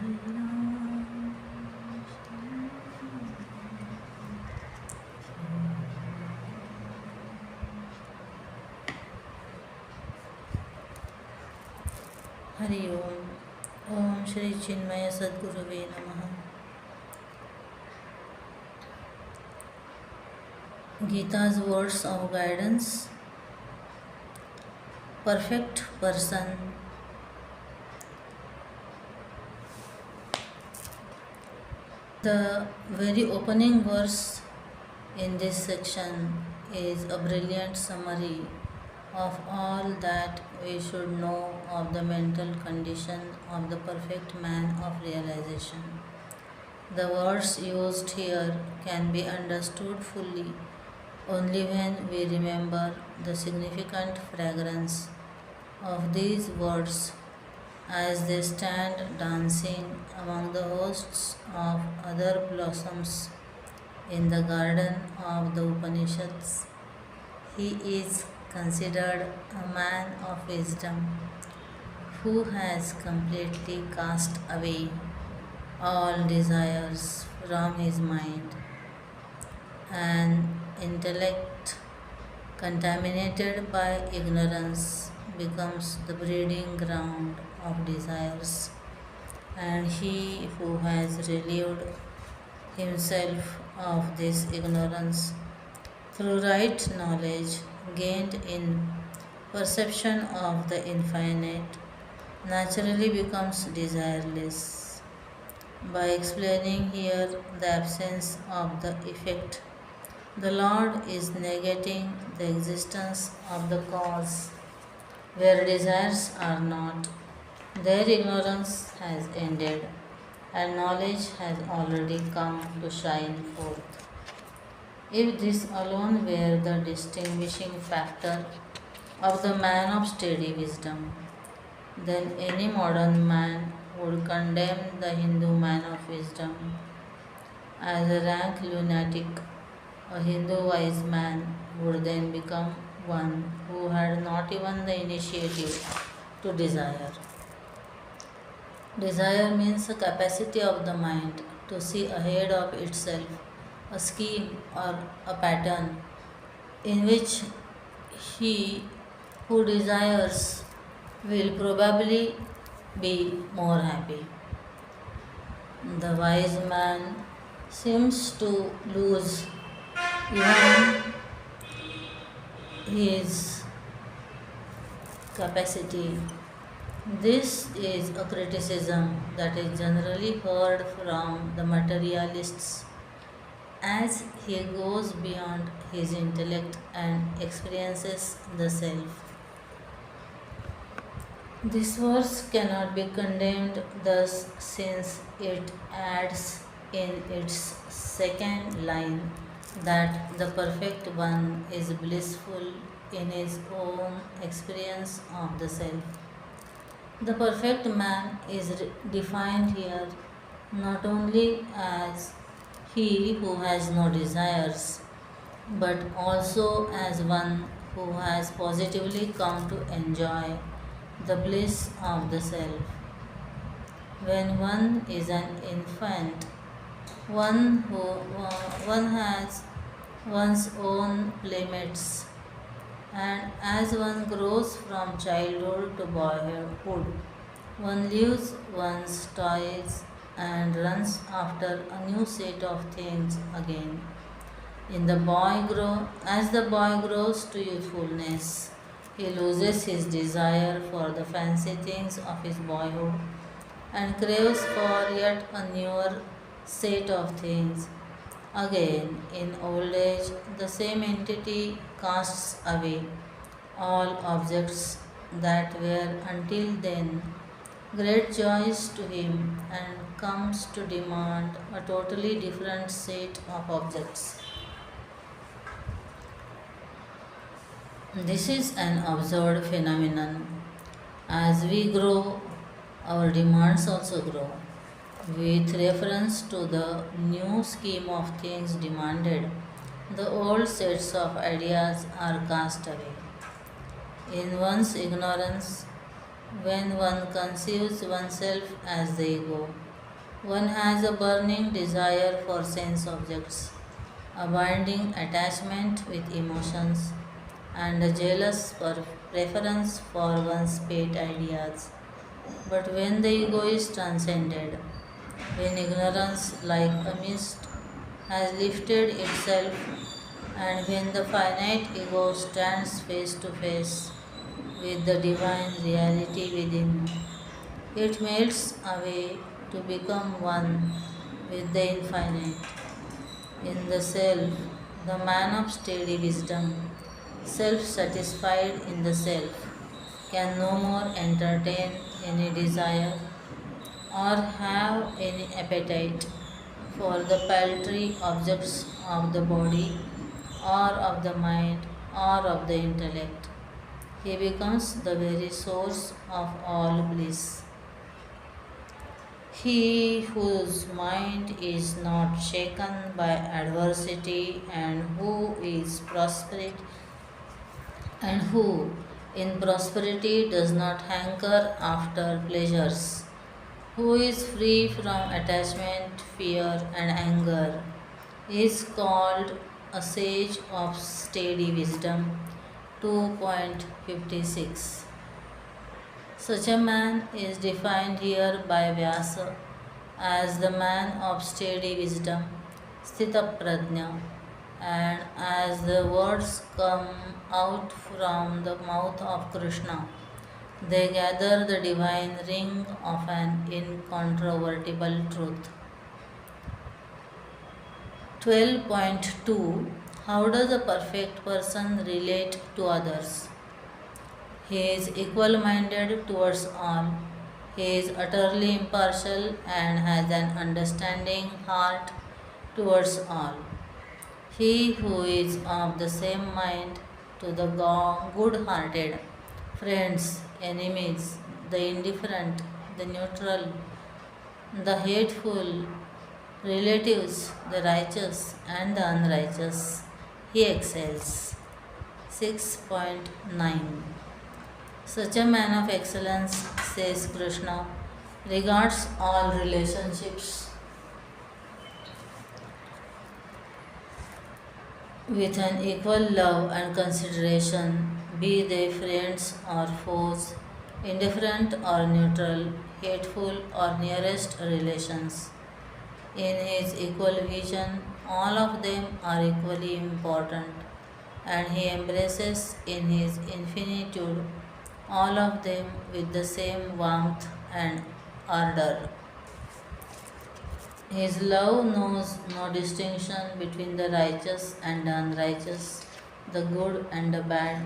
Hari Om. Om Shri Chinmaya Sadguruve Namaha. Gita's words of guidance. Perfect person. The very opening verse in this section is a brilliant summary of all that we should know of the mental condition of the perfect man of realization. The words used here can be understood fully only when we remember the significant fragrance of these words as they stand dancing among the hosts of other blossoms in the garden of the Upanishads. He is considered a man of wisdom who has completely cast away all desires from his mind. An intellect contaminated by ignorance becomes the breeding ground of desires, and he who has relieved himself of this ignorance through right knowledge gained in perception of the infinite naturally becomes desireless. By explaining here the absence of the effect, the Lord is negating the existence of the cause. Where desires are not, their ignorance has ended, and knowledge has already come to shine forth. If this alone were the distinguishing factor of the man of steady wisdom, then any modern man would condemn the Hindu man of wisdom as a rank lunatic. A Hindu wise man would then become one who had not even the initiative to desire. Desire means a capacity of the mind to see ahead of itself a scheme or a pattern in which he who desires will probably be more happy. The wise man seems to lose even his capacity. This is a criticism that is generally heard from the materialists as he goes beyond his intellect and experiences the self. This verse cannot be condemned thus, since it adds in its second line that the perfect one is blissful in his own experience of the self. The perfect man is defined here not only as he who has no desires, but also as one who has positively come to enjoy the bliss of the self. When one is an infant, one has one's own playmates, and as one grows from childhood to boyhood, one leaves one's toys and runs after a new set of things again. As the boy grows to youthfulness, he loses his desire for the fancy things of his boyhood and craves for yet a newer set of things. Again, in old age, the same entity casts away all objects that were until then great joys to him and comes to demand a totally different set of objects. This is an observed phenomenon. As we grow, our demands also grow. With reference to the new scheme of things demanded, the old sets of ideas are cast away. In one's ignorance, when one conceives oneself as the ego, One has a burning desire for sense objects, a binding attachment with emotions, and a jealous preference for one's pet ideas. But when the ego is transcended, when ignorance, like a mist, has lifted itself, and when the finite ego stands face to face with the divine reality within, it melts away to become one with the infinite. In the self, the man of steady wisdom, self satisfied in the self, can no more entertain any desire or have any appetite for the paltry objects of the body or of the mind or of the intellect. He becomes the very source of all bliss. He whose mind is not shaken by adversity and who in prosperity does not hanker after pleasures, who is free from attachment, fear, and anger, is called a sage of steady wisdom. 2.56. Such a man is defined here by Vyasa as the man of steady wisdom, Sthita Prajna, and as the words come out from the mouth of Krishna, they gather the divine ring of an incontrovertible truth. 12.2. How does a perfect person relate to others? He is equal minded towards all. He is utterly impartial and has an understanding heart towards all. He who is of the same mind to the good hearted, friends, enemies, the indifferent, the neutral, the hateful, relatives, the righteous and the unrighteous, he excels. 6.9. Such a man of excellence, says Krishna, regards all relationships with an equal love and consideration, be they friends or foes, indifferent or neutral, hateful or nearest relations. In his equal vision, all of them are equally important, and he embraces in his infinitude all of them with the same warmth and ardor. His love knows no distinction between the righteous and the unrighteous, the good and the bad.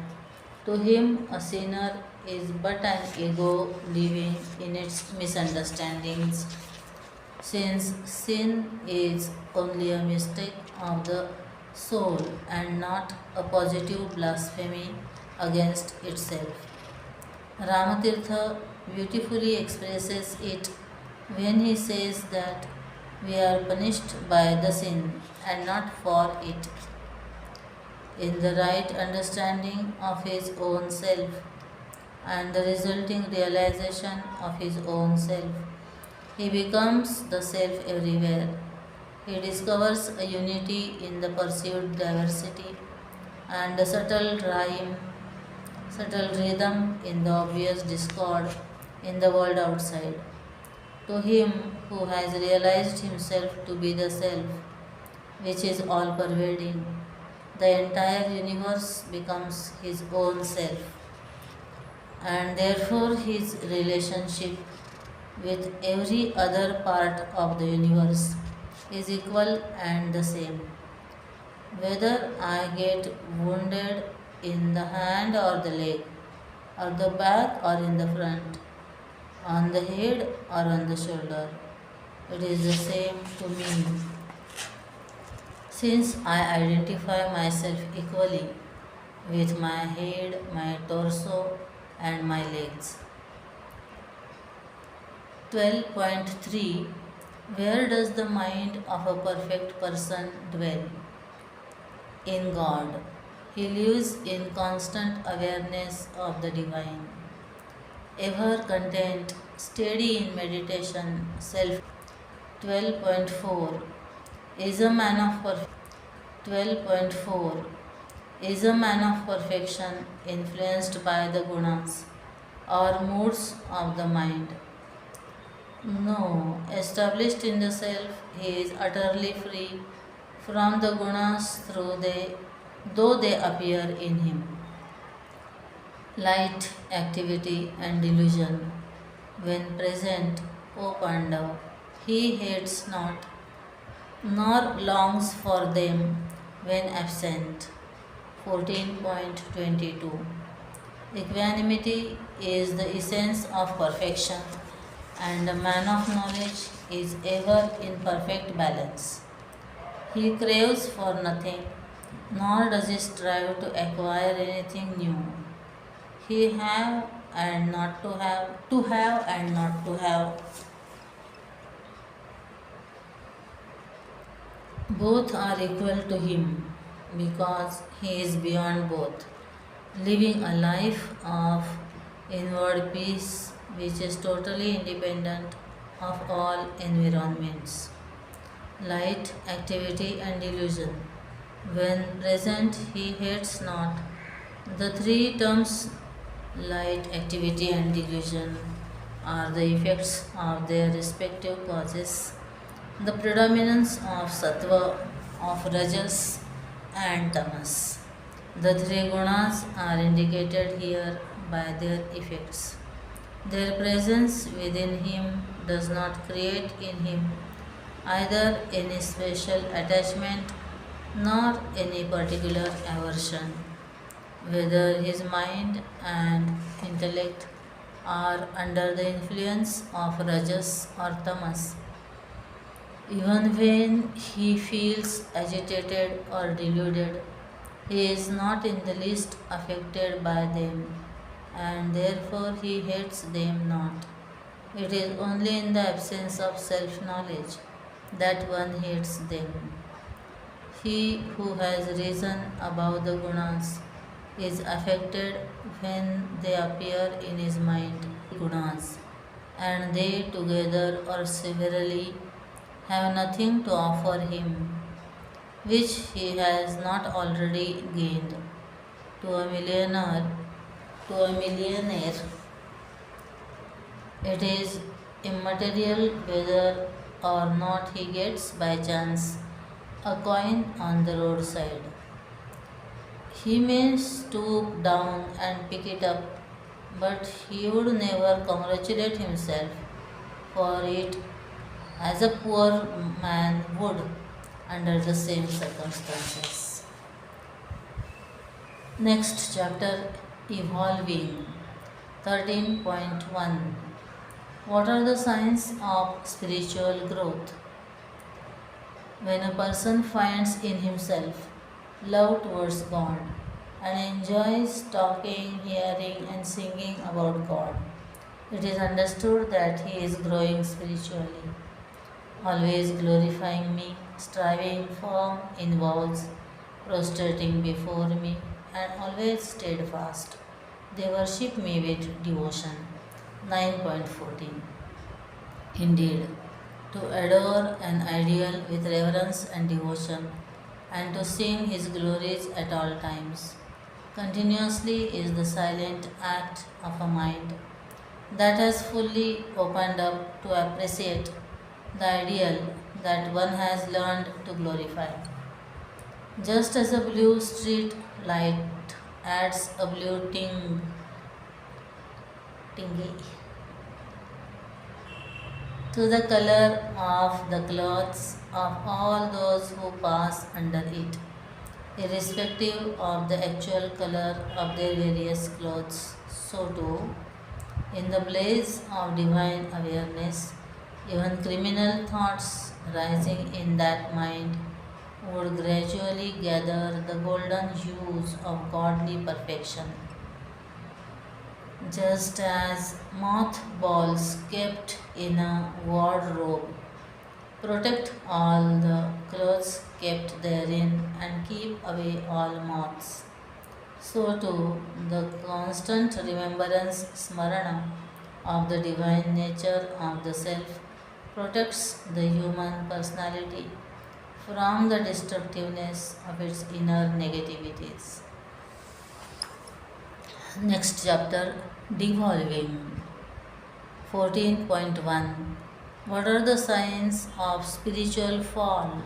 To him, a sinner is but an ego living in its misunderstandings, since sin is only a mistake of the soul and not a positive blasphemy against itself. Ramatirtha beautifully expresses it when he says that we are punished by the sin and not for it. In the right understanding of his own self and the resulting realization of his own self, he becomes the self everywhere. He discovers a unity in the perceived diversity and a subtle rhythm in the obvious discord in the world outside. To him who has realized himself to be the self, which is all pervading, the entire universe becomes his own self, and therefore his relationship with every other part of the universe is equal and the same. Whether I get wounded in the hand or the leg, or the back or in the front, on the head or on the shoulder, it is the same to me, since I identify myself equally with my head, my torso, and my legs. 12.3. Where does the mind of a perfect person dwell? In God. He lives in constant awareness of the divine, ever content, steady in meditation, self. 12.4 is a man of 12.4 is a man of perfection influenced by the gunas or moods of the mind. No, established in the self, he is utterly free from the gunas though they appear in him. Light, activity, and delusion. When present, O Pandav, he hates not, nor longs for them when absent. 14.22 Equanimity is the essence of perfection, and a man of knowledge is ever in perfect balance. He craves for nothing, nor does he strive to acquire anything new. He have and not to have and not to have. Both are equal to him because he is beyond both, living a life of inward peace which is totally independent of all environments. Light, activity, and delusion. When present, he hates not. The three terms light, activity, and delusion are the effects of their respective causes. The predominance of sattva, of rajas, and tamas. The three gunas are indicated here by their effects. Their presence within him does not create in him either any special attachment nor any particular aversion. Whether his mind and intellect are under the influence of rajas or tamas, even when he feels agitated or deluded, he is not in the least affected by them, and therefore he hates them not. It is only in the absence of self knowledge that one hates them. He who has risen above the gunas is affected when they appear in his mind, gunas, and they together or severally have nothing to offer him which he has not already gained. To a millionaire, it is immaterial whether or not he gets by chance a coin on the roadside. He may stoop down and pick it up, but he would never congratulate himself for it as a poor man would under the same circumstances. Next chapter, Evolving. 13.1 What are the signs of spiritual growth? When a person finds in himself love towards God and enjoys talking, hearing, and singing about God, it is understood that he is growing spiritually. Always glorifying me, striving firm in vows, prostrating before me, and always steadfast. They worship me with devotion. 9.14 Indeed, to adore an ideal with reverence and devotion, and to sing his glories at all times, continuously is the silent act of a mind that has fully opened up to appreciate the ideal that one has learned to glorify. Just as a blue street light adds a blue tingy to the color of the clothes of all those who pass under it, irrespective of the actual color of their various clothes, so too, in the blaze of divine awareness, even criminal thoughts rising in that mind would gradually gather the golden hues of godly perfection. Just as mothballs kept in a wardrobe protect all the clothes kept therein and keep away all moths, so too the constant remembrance smarana of the divine nature of the self protects the human personality from the destructiveness of its inner negativities. Next chapter, Devolving. 14.1. What are the signs of spiritual fall?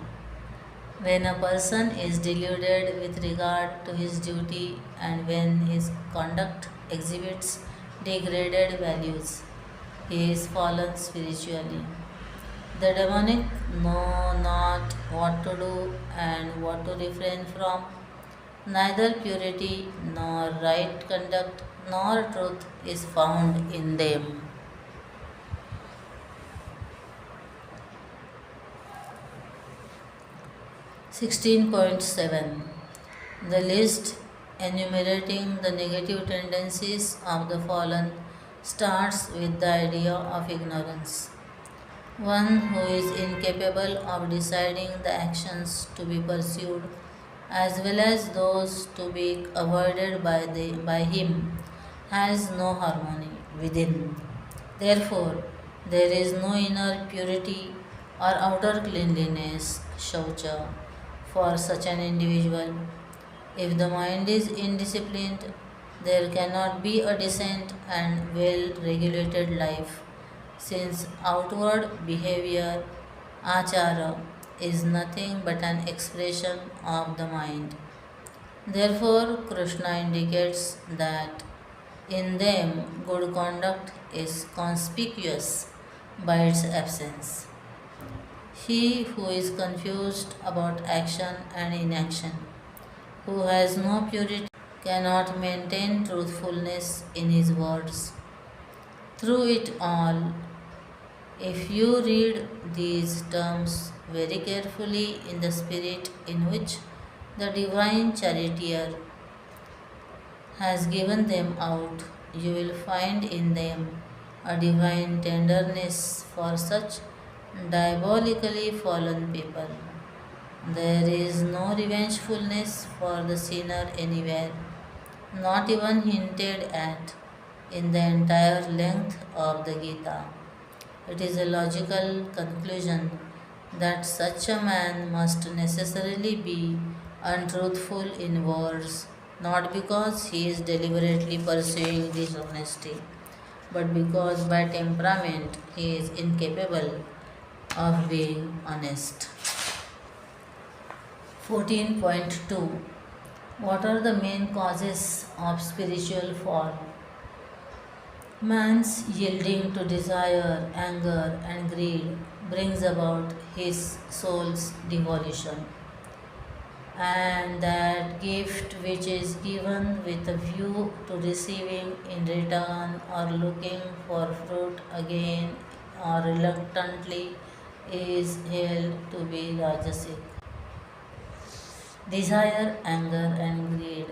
When a person is deluded with regard to his duty and when his conduct exhibits degraded values, he is fallen spiritually. The demonic know not what to do and what to refrain from. Neither purity nor right conduct nor truth is found in them. 16.7. The list enumerating the negative tendencies of the fallen starts with the idea of ignorance. One who is incapable of deciding the actions to be pursued as well as those to be avoided by him has no harmony within. Therefore, there is no inner purity or outer cleanliness, shaucha, for such an individual. If the mind is indisciplined, there cannot be a decent and well regulated life, since outward behavior, achara, is nothing but an expression of the mind. Therefore, Krishna indicates that in them good conduct is conspicuous by its absence. He who is confused about action and inaction, who has no purity, cannot maintain truthfulness in his words. Through it all, if you read these terms very carefully in the spirit in which the divine charioteer has given them out, you will find in them a divine tenderness for such diabolically fallen people. There is no revengefulness for the sinner anywhere, not even hinted at in the entire length of the Gita. It is a logical conclusion that such a man must necessarily be untruthful in words, not because he is deliberately pursuing dishonesty, but because by temperament he is incapable of being honest. 14.2. What are the main causes of spiritual fall? Man's yielding to desire, anger, and greed brings about his soul's devolution, and that gift which is given with a view to receiving in return or looking for fruit again or reluctantly is held to be rajasic. Desire, anger, and greed.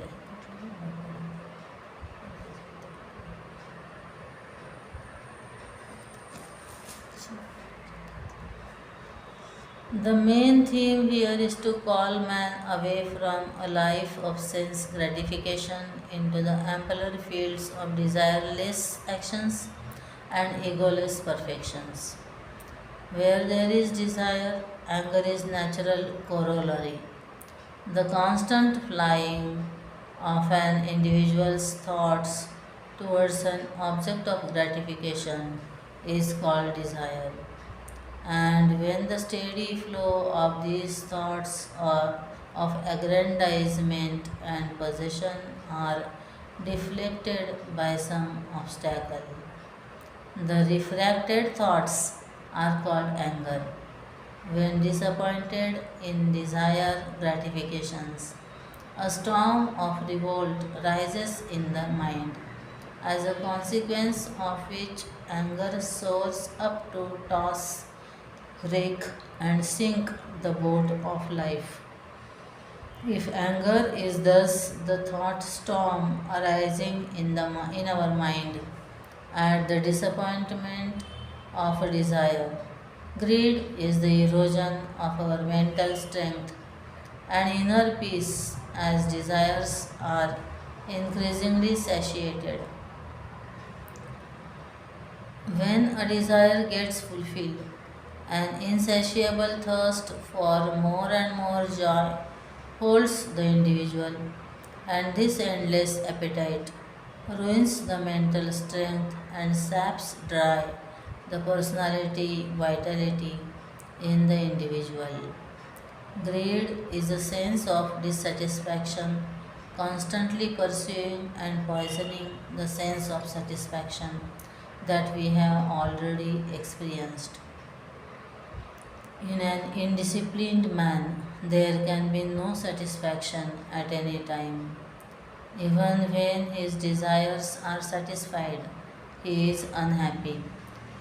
The main theme here is to call man away from a life of sense gratification into the ampler fields of desireless actions and egoless perfections. Where there is desire, anger is natural corollary. The constant flying of an individual's thoughts towards an object of gratification is called desire. And when the steady flow of these thoughts of aggrandizement and possession are deflected by some obstacle, the refracted thoughts are called anger. When disappointed in desire gratifications, a storm of revolt rises in the mind, as a consequence of which anger soars up to toss, wreck, and sink the boat of life. If anger is thus the thought storm arising in our mind at the disappointment of a desire, greed is the erosion of our mental strength and inner peace as desires are increasingly satiated. When a desire gets fulfilled, An insatiable thirst for more and more joy holds the individual, and this endless appetite ruins the mental strength and saps dry the personality vitality in the individual. Greed is a sense of dissatisfaction, constantly pursuing and poisoning the sense of satisfaction that we have already experienced. In an indisciplined man, there can be no satisfaction at any time. Even when his desires are satisfied, he is unhappy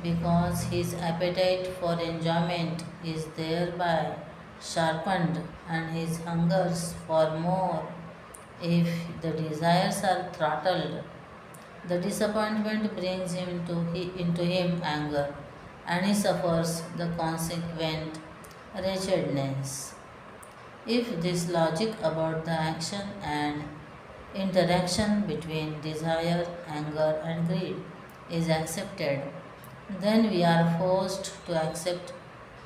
because his appetite for enjoyment is thereby sharpened and his hungers for more. If the desires are throttled, the disappointment brings into him anger and he suffers the consequent wretchedness. If this logic about the action and interaction between desire, anger, and greed is accepted, then we are forced to accept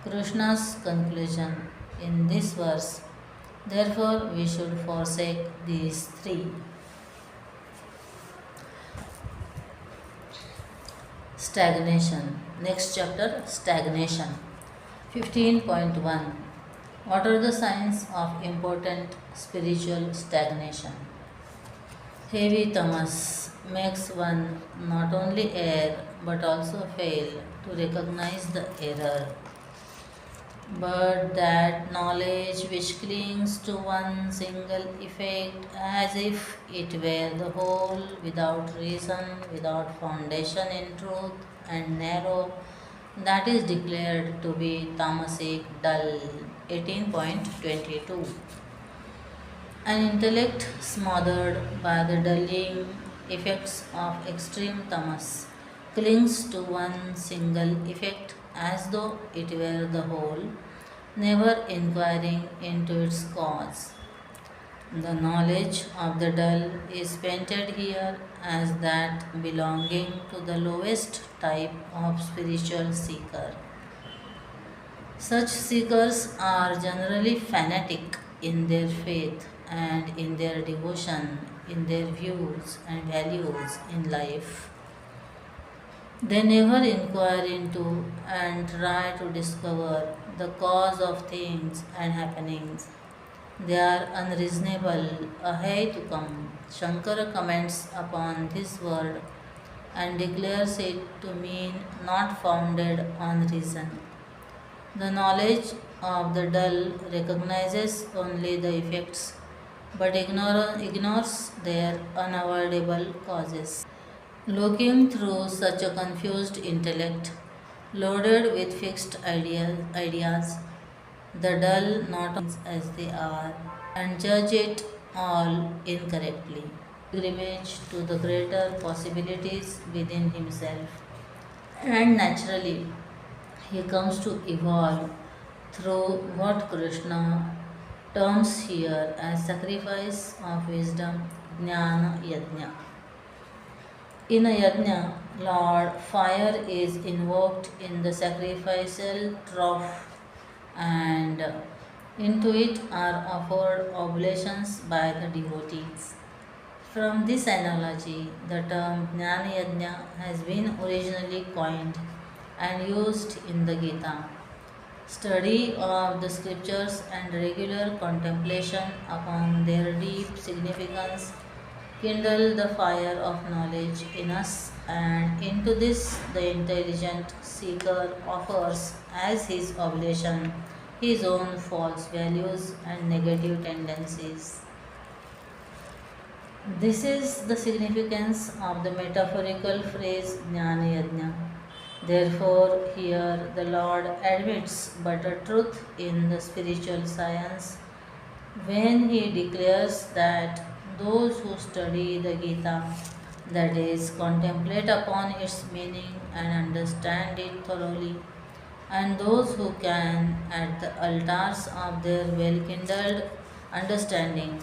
Krishna's conclusion in this verse. Therefore, we should forsake these three. Stagnation. Next chapter, stagnation. 15.1. What are the signs of important spiritual stagnation? Heavy tamas makes one not only err but also fail to recognize the error. But that knowledge which clings to one single effect as if it were the whole, without reason, without foundation in truth, and narrow, that is declared to be tamasic, dull. 18.22. An intellect smothered by the dulling effects of extreme tamas clings to one single effect as though it were the whole, never inquiring into its cause. The knowledge of the dull is painted here as that belonging to the lowest type of spiritual seeker. Such seekers are generally fanatic in their faith and in their devotion, in their views and values in life. They never inquire into and try to discover the cause of things and happenings. They are unreasonable, ahay to come. Shankara comments upon this word and declares it to mean not founded on reason. The knowledge of the dull recognizes only the effects but ignores their unavoidable causes. Looking through such a confused intellect, loaded with fixed ideas, the dull not as they are and judge it all incorrectly. Pilgrimage to the greater possibilities within himself, and naturally he comes to evolve through what Krishna terms here as sacrifice of wisdom, jnana yajna. In a yajna, Lord, fire is invoked in the sacrificial trough, and into it are offered oblations by the devotees. From this analogy, the term Jnana Yajna has been originally coined and used in the Gita. Study of the scriptures and regular contemplation upon their deep significance kindle the fire of knowledge in us, and into this the intelligent seeker offers as his oblation his own false values and negative tendencies. This is the significance of the metaphorical phrase Jnana Yajna. Therefore, here the Lord admits but a truth in the spiritual science when he declares that those who study the Gita, that is, contemplate upon its meaning and understand it thoroughly, and those who can, at the altars of their well kindled understanding,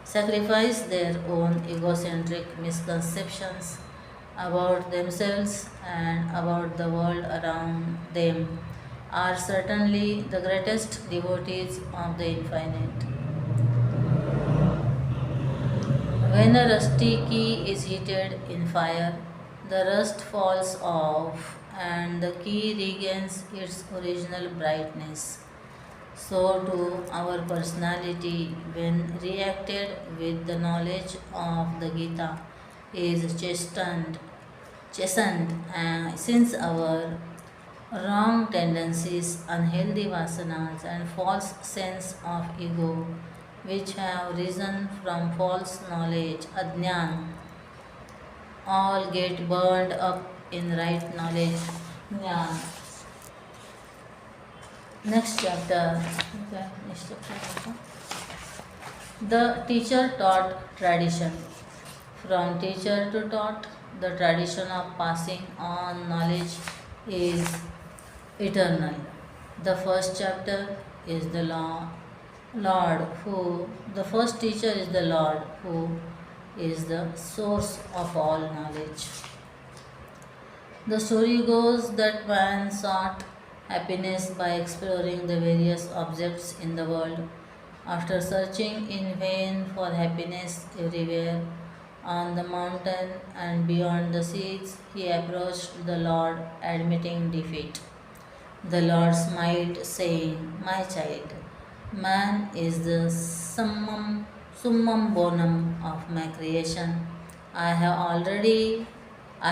sacrifice their own egocentric misconceptions about themselves and about the world around them, are certainly the greatest devotees of the infinite. When a rusty key is heated in fire, the rust falls off and the key regains its original brightness. So too our personality, when reacted with the knowledge of the Gita, is chastened, since our wrong tendencies, unhealthy vasanas, and false sense of ego, which have risen from false knowledge, ajnan, all get burned up in right knowledge, jnana. Next chapter. Okay, next chapter. The teacher taught tradition. From teacher to taught, the tradition of passing on knowledge is eternal. The first chapter is the Lord who, the first teacher is the Lord who is the source of all knowledge. The story goes that man sought happiness by exploring the various objects in the world. After searching in vain for happiness everywhere, on the mountain and beyond the seas, he approached the Lord, admitting defeat. The Lord smiled, saying, "My child, man is the summum bonum of my creation. I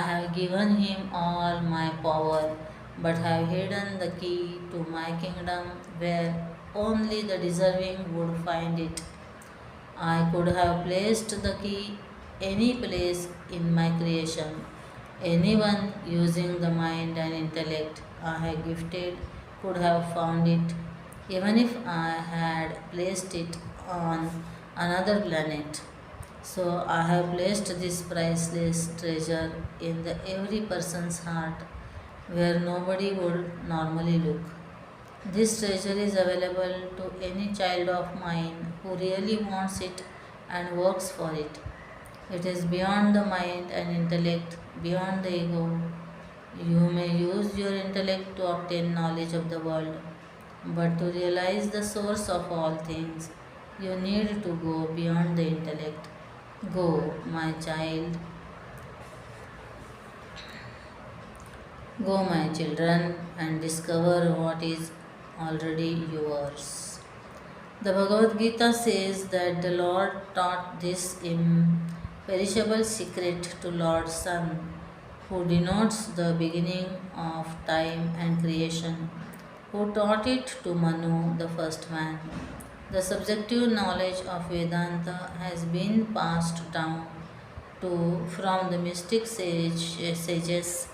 have given him all my power, but have hidden the key to my kingdom where only the deserving would find it. I could have placed the key any place in my creation. Anyone using the mind and intellect I have gifted could have found it, even if I had placed it on another planet. So I have placed this priceless treasure in the every person's heart where nobody would normally look. This treasure is available to any child of mine who really wants it and works for it. It is beyond the mind and intellect, beyond the ego. You may use your intellect to obtain knowledge of the world, but to realize the source of all things, you need to go beyond the intellect. Go, my child, go, my children, and discover what is already yours. The Bhagavad Gita says that the Lord taught this imperishable secret to Lord Sun, who denotes the beginning of time and creation, who taught it to Manu, the first man. The subjective knowledge of Vedanta has been passed down from the mystic sages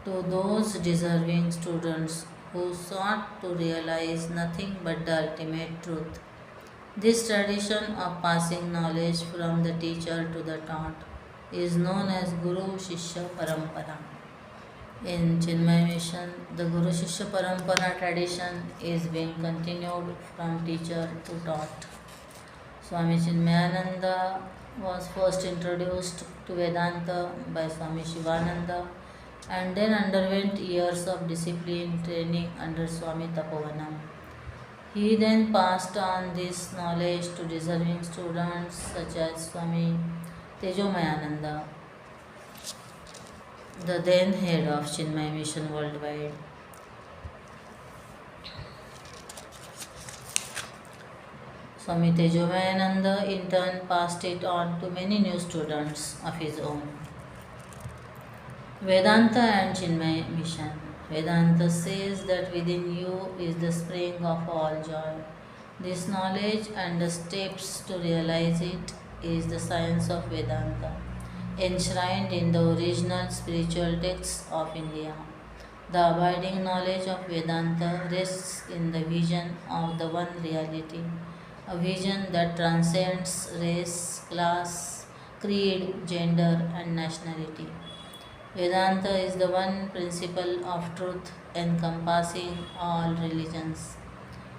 to those deserving students who sought to realize nothing but the ultimate truth. This tradition of passing knowledge from the teacher to the taught is known as Guru Shishya Parampara. In Chinmay Mission, the Guru Shishya Parampara tradition is being continued from teacher to taught. Swami Chinmayananda was first introduced to Vedanta by Swami Shivananda and then underwent years of discipline training under Swami Tapovanam. He then passed on this knowledge to deserving students such as Swami Tejomayananda, the then head of Chinmay Mission worldwide. Swami Tejomayananda in turn passed it on to many new students of his own. Vedanta and Chinmay Mission. Vedanta says that within you is the spring of all joy. This knowledge and the steps to realize it is the science of Vedanta, enshrined in the original spiritual texts of India. The abiding knowledge of Vedanta rests in the vision of the one reality, a vision that transcends race, class, creed, gender, and nationality. Vedanta is the one principle of truth encompassing all religions.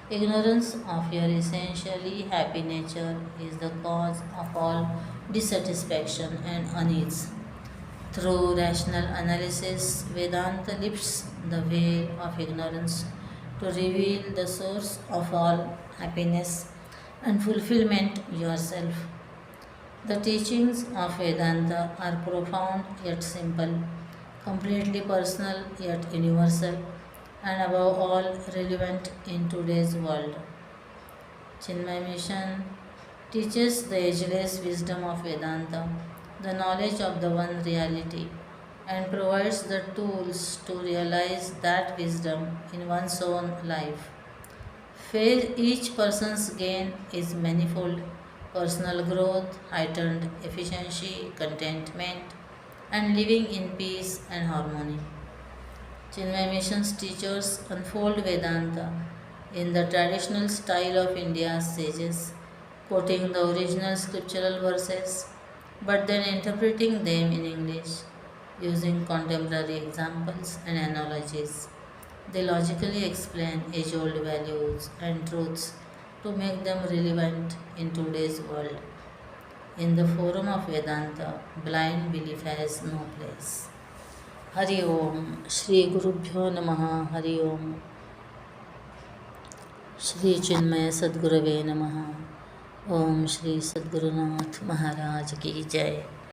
Ignorance of your essentially happy nature is the cause of all dissatisfaction and unease. Through rational analysis, Vedanta lifts the veil of ignorance to reveal the source of all happiness and fulfillment yourself. The teachings of Vedanta are profound yet simple, completely personal yet universal, and above all relevant in today's world. Chinmay Mission teaches the ageless wisdom of Vedanta, the knowledge of the one reality, and provides the tools to realize that wisdom in one's own life. Each person's gain is manifold: personal growth, heightened efficiency, contentment, and living in peace and harmony. Chinmay Mission's teachers unfold Vedanta in the traditional style of India's sages, quoting the original scriptural verses but then interpreting them in English using contemporary examples and analogies. They logically explain age old values and truths to make them relevant in today's world. In the forum of Vedanta, blind belief has no place. Hari Om, Shri Gurubhyo Namaha, Hari Om, Shri Chinmaya Sadgurave Namaha, Om Shri Sadgurunath Maharaj Ki Jai.